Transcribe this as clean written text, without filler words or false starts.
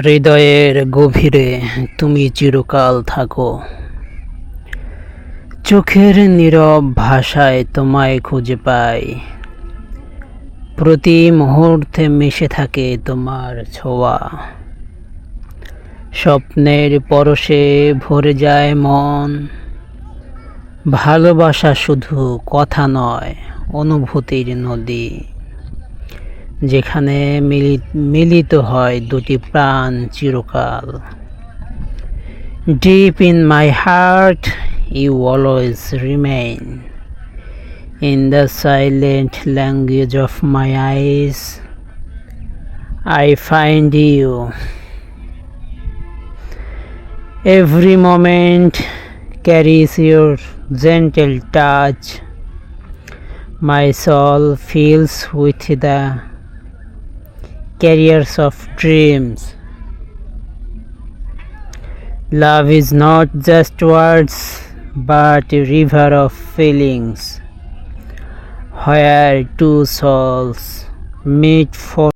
হৃদয়ের গভীরে তুমি চিরকাল থাকো, চোখের নীরব ভাষায় তোমায় খুঁজে পাই। প্রতি মুহূর্তে মিশে থাকে তোমার ছোঁয়া, স্বপ্নের পরশে ভরে যায় মন। ভালোবাসা শুধু কথা নয়, অনুভূতির নদী, যেখানে মিলিত হয় দুটি প্রাণ চিরকাল। Deep in my heart, you always remain. In the silent language of my eyes, I find you. Every moment carries your gentle touch. My soul fills with the carriers of dreams. Love is not just words, but a river of feelings, where two souls meet for